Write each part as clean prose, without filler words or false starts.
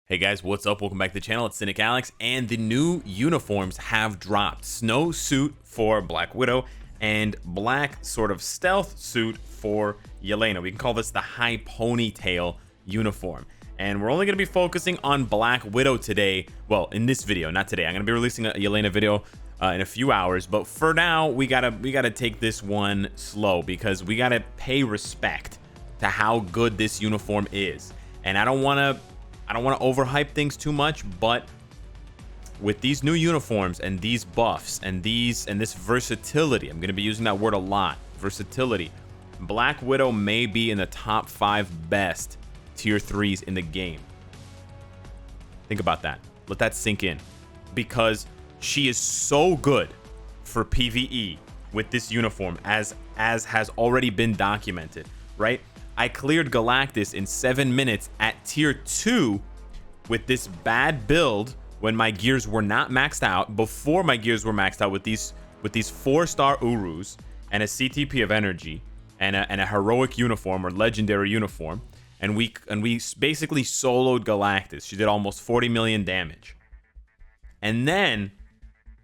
Hey guys, what's up? Welcome back to the channel. It's Cynicalex, and the new uniforms have dropped. Snow suit for Black Widow and black sort of stealth suit for Yelena. We can call this the high ponytail uniform. And we're only going to be focusing on Black Widow today. Well, in this video, not today. I'm going to be releasing a Yelena video in a few hours, but for now, we gotta take this one slow because we gotta pay respect to how good this uniform is. And I don't want to overhype things too much, but with these new uniforms and these buffs and this versatility, I'm going to be using that word a lot, versatility, Black Widow may be in the top 5 best tier 3s in the game. Think about that. Let that sink in, because she is so good for PvE with this uniform, as has already been documented, right? I cleared Galactus in 7 minutes at tier 2 with this bad build when my gears were not maxed out, before my gears were maxed out, with these 4-star Urus and a CTP of energy and a heroic uniform or legendary uniform, and we basically soloed Galactus. She did almost 40 million damage. And then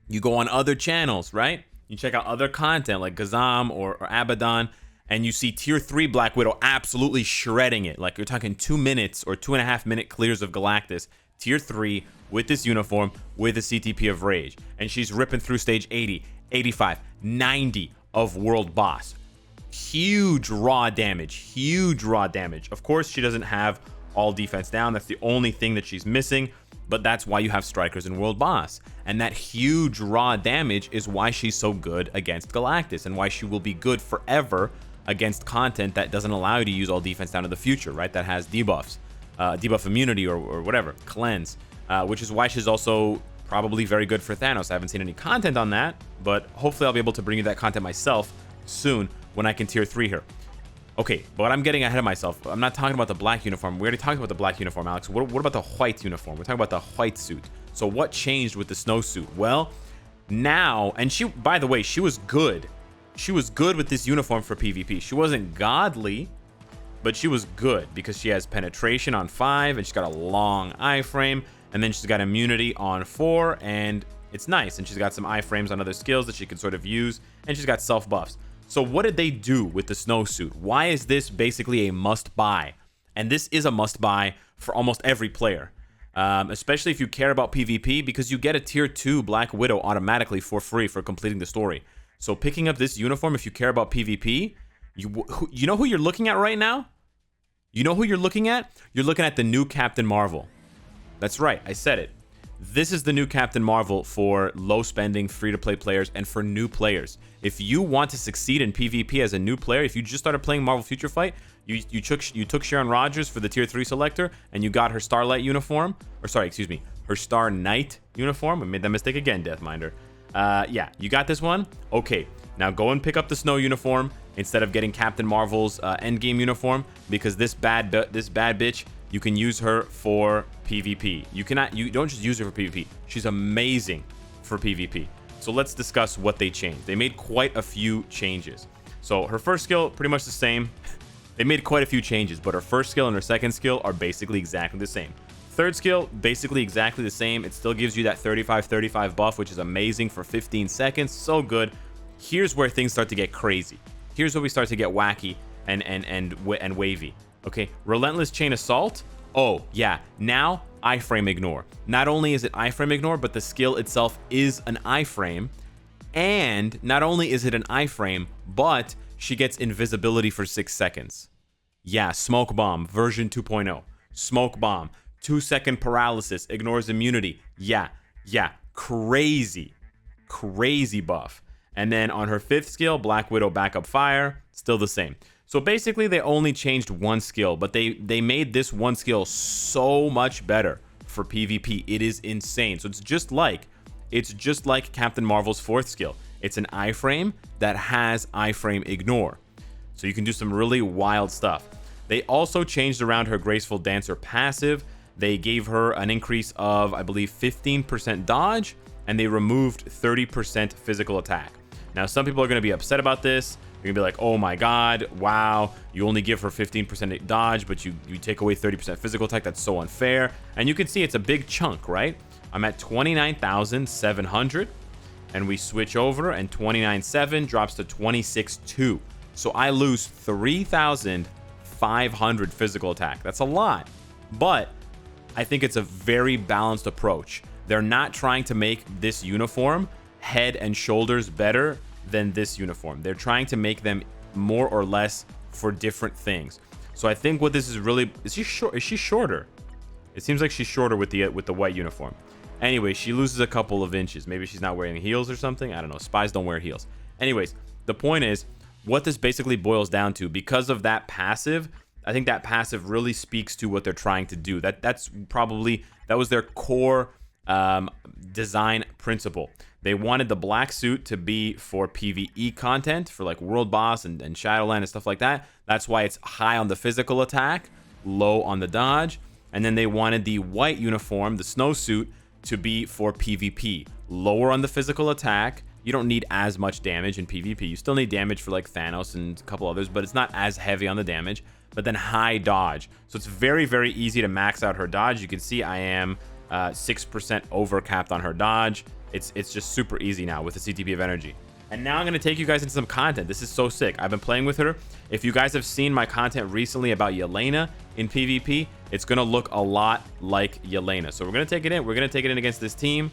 you go on other channels, right? You check out other content like Gazam or Abaddon, and you see tier 3 Black Widow absolutely shredding it. Like, you're talking 2 minutes or 2.5 minute clears of Galactus, tier 3 with this uniform with a CTP of Rage, and she's ripping through stage 80, 85, 90 of world boss. Huge raw damage, huge raw damage. Of course, she doesn't have all defense down. That's the only thing that she's missing, but that's why you have strikers in world boss. And that huge raw damage is why she's so good against Galactus, and why she will be good forever against content that doesn't allow you to use all defense down in the future, right? That has debuffs, debuff immunity or whatever, cleanse, which is why she's also probably very good for Thanos. I haven't seen any content on that, but hopefully I'll be able to bring you that content myself soon when I can tier 3 her. Okay, but I'm getting ahead of myself. I'm not talking about the black uniform. We already talked about the black uniform, Alex. What about the white uniform? We're talking about the white suit. So what changed with the snow suit? Well, now, and she, by the way, she was good. She was good with this uniform for PvP. She wasn't godly, but she was good because she has penetration on 5, and she's got a long iframe, and then she's got immunity on 4, and it's nice. And she's got some iframes on other skills that she can sort of use, and she's got self buffs. So what did they do with the snowsuit? Why is this basically a must buy? And this is a must buy for almost every player, especially if you care about PvP, because you get a tier 2 Black Widow automatically for free for completing the story. So picking up this uniform, if you care about PvP, you know who you're looking at right now? You know who you're looking at? You're looking at the new Captain Marvel. That's right, I said it. This is the new Captain Marvel for low spending, free-to-play players, and for new players. If you want to succeed in PvP as a new player, if you just started playing Marvel Future Fight, you took Sharon Rogers for the tier 3 selector, and you got her Starlight uniform, or sorry, excuse me, her Star Knight uniform. I made that mistake again, Deathminder. Yeah, you got this one. Okay, now go and pick up the snow uniform instead of getting Captain Marvel's endgame uniform, because this bad bitch, you can use her for PvP. You don't just use her for PvP. She's amazing for PvP. So let's discuss what they changed. They made quite a few changes. So her first skill, pretty much the same. They made quite a few changes, but her first skill and her second skill are basically exactly the same. Third skill, basically exactly the same. It still gives you that 35-35 buff, which is amazing for 15 seconds. So good. Here's where things start to get crazy. Here's where we start to get wacky and wavy. Okay, Relentless Chain Assault. Oh, yeah. Now, iframe ignore. Not only is it iframe ignore, but the skill itself is an iframe. And not only is it an iframe, but she gets invisibility for 6 seconds. Yeah, Smoke Bomb, version 2.0. Smoke Bomb. 2-second paralysis, ignores immunity. Yeah, crazy buff. And then on her 5th skill, Black Widow Backup Fire, still the same. So basically they only changed one skill, but they made this one skill so much better for PvP. It is insane. So it's just like Captain Marvel's 4th skill. It's an iframe that has iframe ignore. So you can do some really wild stuff. They also changed around her Graceful Dancer passive. They gave her an increase of, I believe, 15% dodge, and they removed 30% physical attack. Now, some people are going to be upset about this. You're gonna be like, oh my god, wow, you only give her 15% dodge, but you take away 30% physical attack. That's so unfair. And you can see it's a big chunk, right? I'm at 29,700, and we switch over, and 29.7 drops to 26.2. So I lose 3,500 physical attack. That's a lot, but I think it's a very balanced approach. They're not trying to make this uniform head and shoulders better than this uniform. They're trying to make them more or less for different things. So I think what this is really, is she shorter? It seems like she's shorter with the white uniform. Anyway, she loses a couple of inches. Maybe she's not wearing heels or something. I don't know. Spies don't wear heels. Anyways, the point is, what this basically boils down to, because of that passive, I think that passive really speaks to what they're trying to do. That was their core design principle. They wanted the black suit to be for PvE content, for like World Boss and Shadowland and stuff like that. That's why it's high on the physical attack, low on the dodge. And then they wanted the white uniform, the snowsuit, to be for PvP, lower on the physical attack. You don't need as much damage in PvP. You still need damage for like Thanos and a couple others, but it's not as heavy on the damage. But then high dodge. So it's very, very easy to max out her dodge. You can see I am 6% overcapped on her dodge. It's just super easy now with the CTP of energy. And now I'm going to take you guys into some content. This is so sick. I've been playing with her. If you guys have seen my content recently about Yelena in PvP, it's going to look a lot like Yelena. So we're going to take it in. We're going to take it in against this team.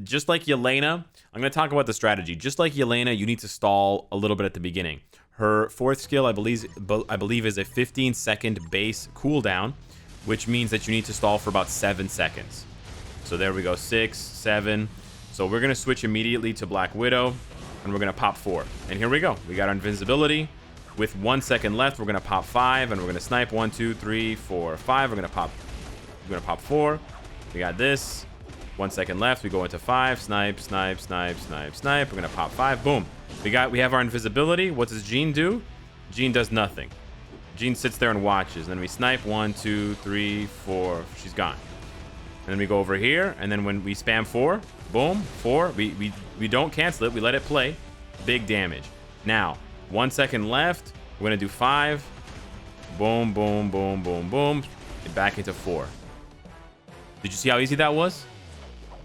Just like Yelena, I'm going to talk about the strategy. Just like Yelena, you need to stall a little bit at the beginning. Her fourth skill, I believe is a 15-second base cooldown, which means that you need to stall for about 7 seconds. So there we go, 6, 7. So we're going to switch immediately to Black Widow, and we're going to pop 4. And here we go. We got our invincibility. With 1 second left, we're going to pop 5, and we're going to snipe 1, 2, 3, 4, 5. We're going to pop 4. We got this. 1 second left. We go into 5. Snipe, snipe, snipe, snipe, snipe. We're going to pop 5. Boom. We have our invisibility. What does Jean do? Jean does nothing. Jean sits there and watches. And then we snipe 1, 2, 3, 4. She's gone. And then we go over here, and then when we spam 4, boom, 4, we don't cancel it, we let it play. Big damage. Now, 1 second left, we're gonna do 5. Boom, boom, boom, boom, boom. Back into 4. Did you see how easy that was?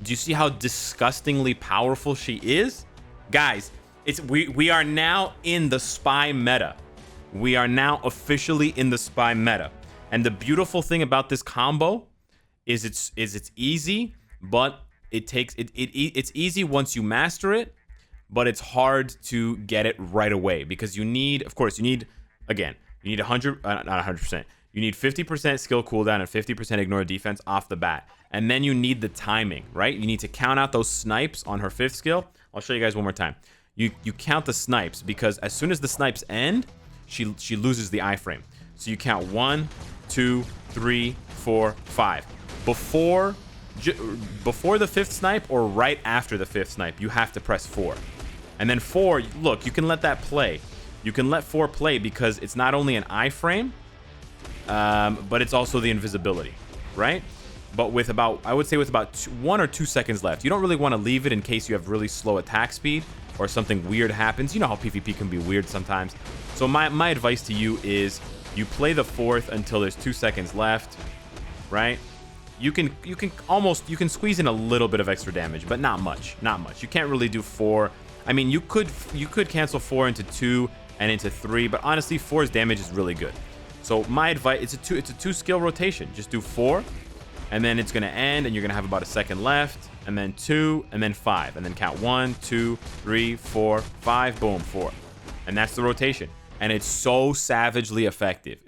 Do you see how disgustingly powerful she is? Guys, we are now in the spy meta. We are now officially in the spy meta. And the beautiful thing about this combo is it's easy, but it's easy once you master it, but it's hard to get it right away, because you need 100, not 100%. You need 50% skill cooldown and 50% ignore defense off the bat. And then you need the timing, right? You need to count out those snipes on her 5th skill. I'll show you guys one more time. You count the snipes, because as soon as the snipes end, she loses the iframe. So you count 1, 2, 3, 4, 5. Before the 5th snipe or right after the 5th snipe, you have to press 4. And then 4, look, you can let that play. You can let 4 play because it's not only an iframe, but it's also the invisibility, right? But with about, I would say with about 1 or 2 seconds left, you don't really want to leave it in case you have really slow attack speed or something weird happens. You know how PvP can be weird sometimes. So my advice to you is you play the 4th until there's 2 seconds left, right? You can squeeze in a little bit of extra damage, but not much. You can't really do 4. I mean, you could cancel 4 into 2 and into 3, but honestly, 4's damage is really good. So my advice, it's a 2 skill rotation. Just do 4, and then it's gonna end, and you're gonna have about a second left, and then 2, and then 5, and then count 1, 2, 3, 4, 5, boom, 4, and that's the rotation. And it's so savagely effective.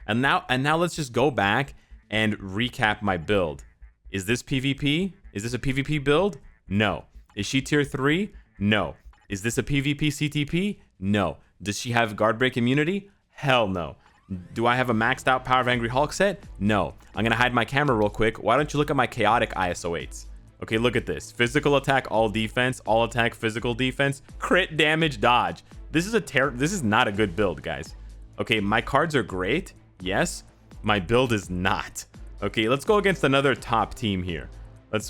And now let's just go back and recap my build. Is this PvP? Is this a PvP build? No. Is she tier 3? No. Is this a PvP CTP? No. Does she have guard break immunity? Hell no. Do I have a maxed out Power of Angry Hulk set? No. I'm gonna hide my camera real quick. Why don't you look at my chaotic ISO 8s? Okay, look at this. Physical attack, all defense, all attack, physical defense, crit damage, dodge. This is not a good build, guys. Okay, my cards are great. Yes. My build is not. Okay, let's go against another top team here.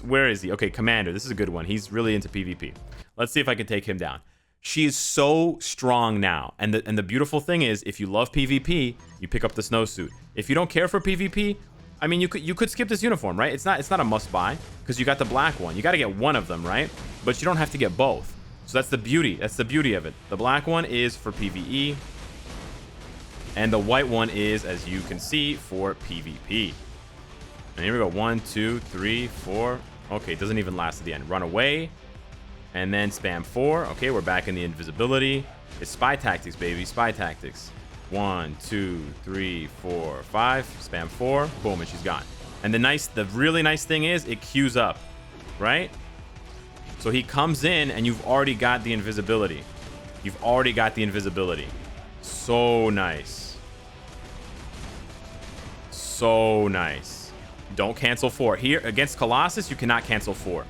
Where is he? Okay, Commander. This is a good one. He's really into PvP. Let's see if I can take him down. She is so strong now. And the beautiful thing is, if you love PvP, you pick up the snowsuit. If you don't care for PvP, I mean, you could skip this uniform, right? It's not a must buy because you got the black one. You got to get one of them, right? But you don't have to get both. So that's the beauty. That's the beauty of it. The black one is for PvE. And the white one is, as you can see, for PvP. And here we go. 1, 2, 3, 4. Okay, it doesn't even last at the end. Run away. And then spam 4. Okay, we're back in the invisibility. It's spy tactics, baby. Spy tactics. 1, 2, 3, 4, 5. Spam 4. Boom, and she's gone. And the really nice thing is it queues up, right? So he comes in and you've already got the invisibility. You've already got the invisibility. So nice. So nice. Don't cancel 4. Here, against Colossus, you cannot cancel 4.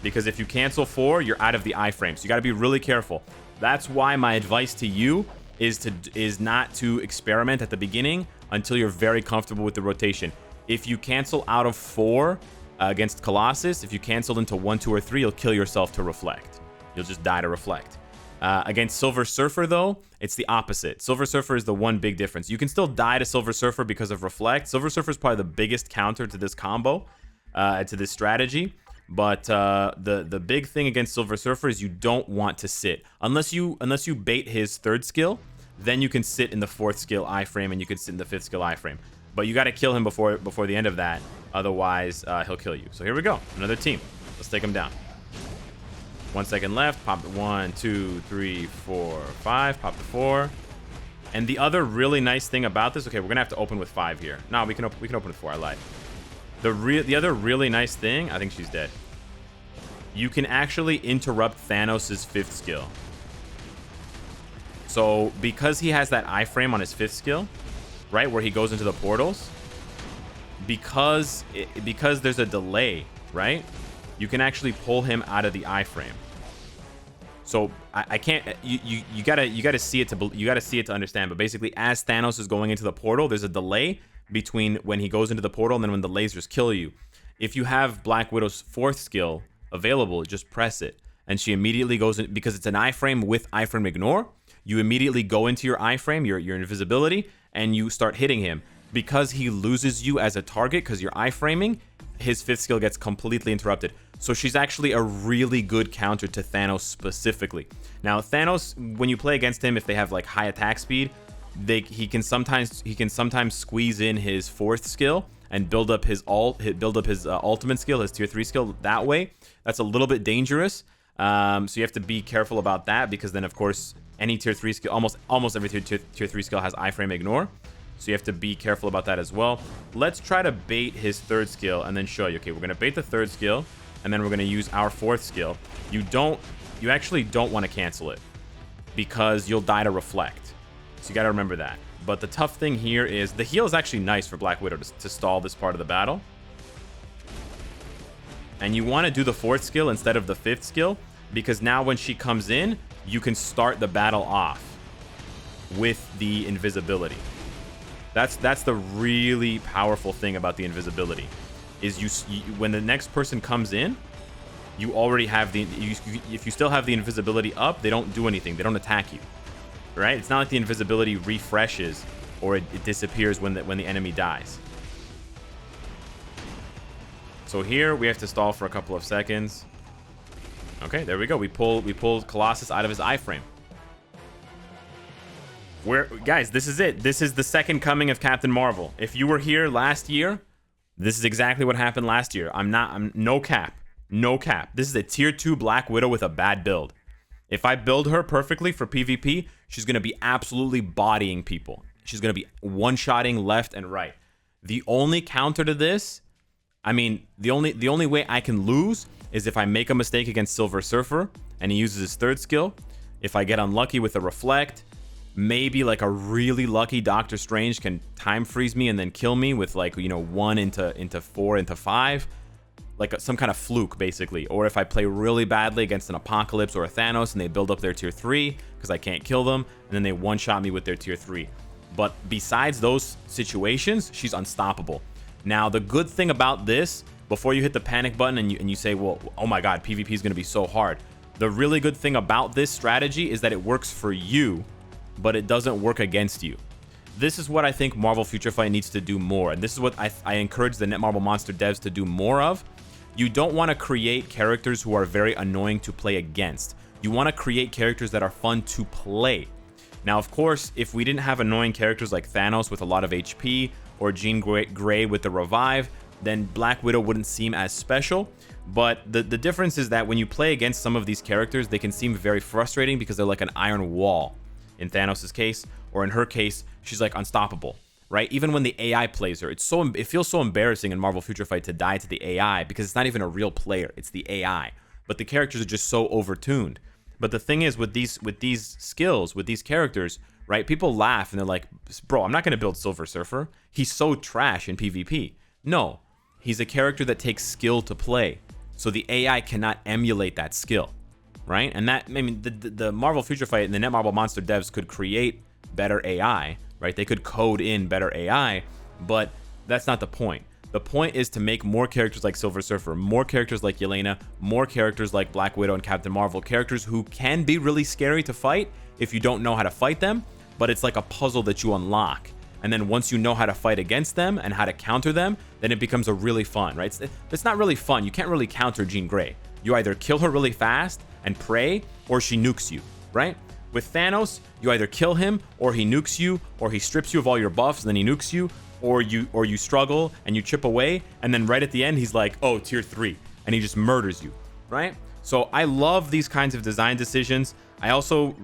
Because if you cancel 4, you're out of the iframe. So you got to be really careful. That's why my advice to you is not to experiment at the beginning until you're very comfortable with the rotation. If you cancel out of 4 against Colossus, if you cancel into 1, 2, or 3, you'll kill yourself to reflect. You'll just die to reflect. Against Silver Surfer, though, it's the opposite. Silver Surfer is the one big difference. You can still die to Silver Surfer because of reflect. Silver Surfer is probably the biggest counter to this combo, to this strategy. But the big thing against Silver Surfer is you don't want to sit unless you bait his 3rd skill. Then you can sit in the 4th skill iframe and you can sit in the 5th skill iframe. But you got to kill him before the end of that. Otherwise, he'll kill you. So here we go. Another team. Let's take him down. 1 second left. Pop it. 1, 2, 3, 4, 5. Pop the 4. And the other really nice thing about this. Okay, we're gonna have to open with 5 here. No, we can open with 4. I lied. The other really nice thing. I think she's dead. You can actually interrupt Thanos' 5th skill. So because he has that iframe on his 5th skill, right, where he goes into the portals, because there's a delay, right, you can actually pull him out of the iframe. So I can't. You gotta see it to understand. But basically, as Thanos is going into the portal, there's a delay between when he goes into the portal and then when the lasers kill you. If you have Black Widow's 4th skill available, just press it, and she immediately goes in because it's an iframe with iframe ignore. You immediately go into your iframe, your invisibility, and you start hitting him. Because he loses you as a target because you're iframing, his 5th skill gets completely interrupted. So she's actually a really good counter to Thanos specifically. Now Thanos, when you play against him, if they have like high attack speed, he can sometimes squeeze in his 4th skill and build up his ultimate skill, his tier 3 skill that way. That's a little bit dangerous. So you have to be careful about that, because then of course any tier 3 skill, almost every tier 3 skill has iframe ignore. So you have to be careful about that as well. Let's try to bait his 3rd skill and then show you. Okay, we're gonna bait the 3rd skill, and then we're gonna use our 4th skill. You actually don't want to cancel it because you'll die to reflect. So you gotta remember that. But the tough thing here is the heal is actually nice for Black Widow to stall this part of the battle. And you want to do the 4th skill instead of the 5th skill, because now when she comes in, you can start the battle off with the invisibility. That's the really powerful thing about the invisibility, is when the next person comes in, you already have if you still have the invisibility up, they don't do anything. They don't attack you, right? It's not like the invisibility refreshes or it disappears when the enemy dies. So here we have to stall for a couple of seconds. Okay, there we go. We pulled Colossus out of his iframe. Guys, this is it. This is the second coming of Captain Marvel. If you were here last year, this is exactly what happened last year. I'm no cap. No cap. This is a tier 2 Black Widow with a bad build. If I build her perfectly for PvP, she's going to be absolutely bodying people. She's going to be one-shotting left and right. The only counter to this, I mean, the only way I can lose is if I make a mistake against Silver Surfer and he uses his 3rd skill. If I get unlucky with a reflect, maybe like a really lucky Doctor Strange can time freeze me and then kill me with, like, 1 into 4 into 5, like some kind of fluke basically. Or if I play really badly against an Apocalypse or a Thanos and they build up their tier 3 because I can't kill them, and then they one-shot me with their tier 3. But besides those situations, she's unstoppable. Now the good thing about this, before you hit the panic button and you say, well, oh my god, PvP is going to be so hard, The really good thing about this strategy is that it works for you, but it doesn't work against you. This is what I think Marvel Future Fight needs to do more, and this is what I encourage the Netmarble Monster devs to do more of. You don't want to create characters who are very annoying to play against. You want to create characters that are fun to play. Now, of course, if we didn't have annoying characters like Thanos with a lot of HP, or Jean Grey with the revive, then Black Widow wouldn't seem as special. But the difference is that when you play against some of these characters, they can seem very frustrating because they're like an iron wall. In Thanos' case, or in her case, she's like unstoppable, right? Even when the AI plays her, it feels so embarrassing in Marvel Future Fight to die to the AI because it's not even a real player, it's the AI. But the characters are just so overtuned. But the thing is, with these skills, with these characters, right? People laugh and they're like, bro, I'm not gonna build Silver Surfer. He's so trash in PvP. No, he's a character that takes skill to play. So the AI cannot emulate that skill, right? And that, I mean, the Marvel Future Fight and the Netmarble Monster devs could create better AI, right? They could code in better AI, but that's not the point. The point is to make more characters like Silver Surfer, more characters like Yelena, more characters like Black Widow and Captain Marvel, characters who can be really scary to fight if you don't know how to fight them, but it's like a puzzle that you unlock. And then once you know how to fight against them and how to counter them, then it becomes a really fun, right? It's not really fun. You can't really counter Jean Grey. You either kill her really fast and pray, or she nukes you, right? With Thanos, you either kill him, or he nukes you, or he strips you of all your buffs, and then he nukes you, or you struggle and you chip away, and then right at the end, he's like, oh, tier 3, and he just murders you, right? So I love these kinds of design decisions. I also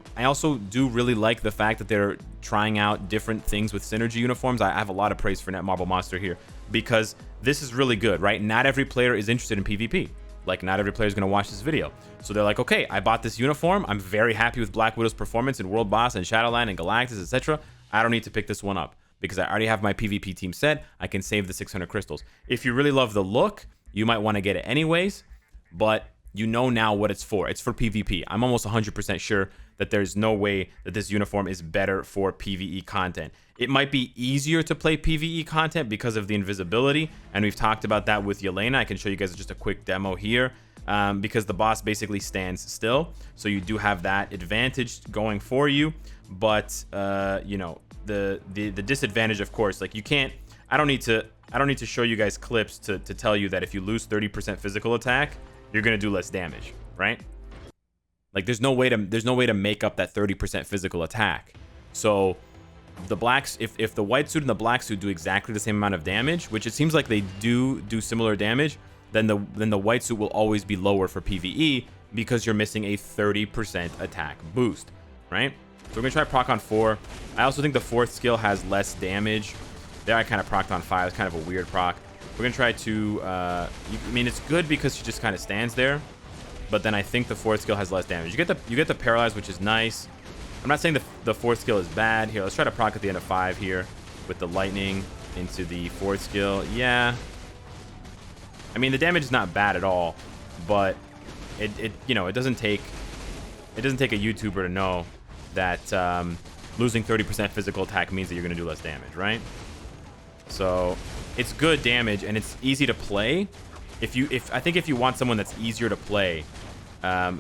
do really like the fact that they're trying out different things with synergy uniforms. I have a lot of praise for Netmarble Monster here because this is really good, right? Not every player is interested in PvP. Like, not every player is going to watch this video. So they're like, okay, I bought this uniform. I'm very happy with Black Widow's performance in World Boss and Shadowland and Galactus, etc. I don't need to pick this one up because I already have my PvP team set. I can save the 600 crystals. If you really love the look, you might want to get it anyways, but you know now what it's for. It's for PvP. I'm almost 100% sure that there's no way that this uniform is better for PvE content. It might be easier to play PvE content because of the invisibility, and we've talked about that with Yelena. I can show you guys just a quick demo here because the boss basically stands still, so you do have that advantage going for you. But you know, the disadvantage, of course, like you can't. I don't need to show you guys clips to tell you that if you lose 30% physical attack, you're gonna do less damage, right? Like there's no way to make up that 30% physical attack. So the blacks, if the white suit and the black suit do exactly the same amount of damage, which it seems like they do similar damage, then the white suit will always be lower for PvE because you're missing a 30% attack boost, right? So we're gonna try proc on 4. I also think the 4th skill has less damage. There I kind of procced on 5. It's kind of a weird proc. We're gonna try to I mean, it's good because she just kind of stands there, but then I think the 4th skill has less damage. You get the paralyze, which is nice. I'm not saying the 4th skill is bad. Here, let's try to proc at the end of 5 here with the lightning into the 4th skill. Yeah, I mean, the damage is not bad at all, but it you know, it doesn't take a YouTuber to know that losing 30% physical attack means that you're gonna do less damage, right? So it's good damage and it's easy to play. I think if you want someone that's easier to play,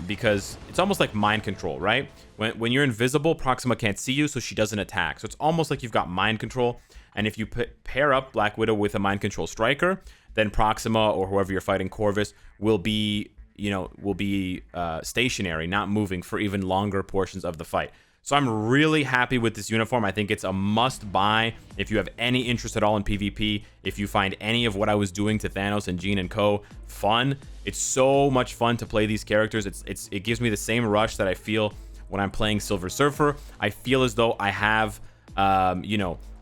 because it's almost like mind control, right? When you're invisible, Proxima can't see you, so she doesn't attack. So it's almost like you've got mind control. And if you pair up Black Widow with a mind control striker, then Proxima or whoever you're fighting, Corvus, will be stationary, not moving for even longer portions of the fight. So I'm really happy with this uniform. I think it's a must buy if you have any interest at all in PvP. If you find any of what I was doing to Thanos and Jean and co fun, it's so much fun to play these characters. It gives me the same rush that I feel when I'm playing Silver Surfer. I feel as though I have I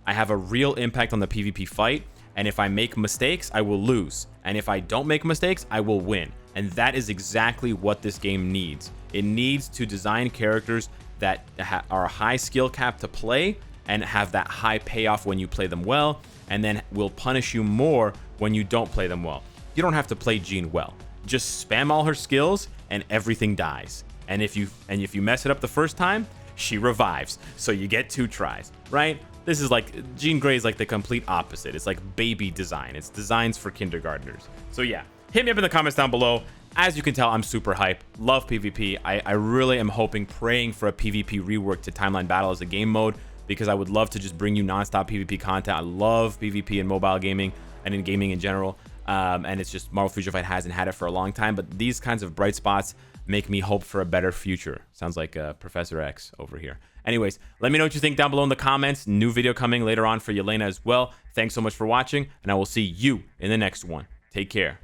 have a real impact on the PvP fight, and if I make mistakes, I will lose, and if I don't make mistakes, I will win. And that is exactly what this game needs. It needs to design characters that are a high skill cap to play and have that high payoff when you play them well, and then will punish you more when you don't play them well. You don't have to play Jean well. Just spam all her skills and everything dies. And if you mess it up the first time, she revives. So you get 2 tries, right? This is like, Jean Grey is like the complete opposite. It's like baby design. It's designs for kindergartners. So yeah, hit me up in the comments down below. As you can tell, I'm super hype. Love PvP. I really am hoping, praying for a PvP rework to Timeline Battle as a game mode, because I would love to just bring you nonstop PvP content. I love PvP in mobile gaming and in gaming in general. And it's just Marvel Future Fight hasn't had it for a long time. But these kinds of bright spots make me hope for a better future. Sounds like Professor X over here. Anyways, let me know what you think down below in the comments. New video coming later on for Yelena as well. Thanks so much for watching, and I will see you in the next one. Take care.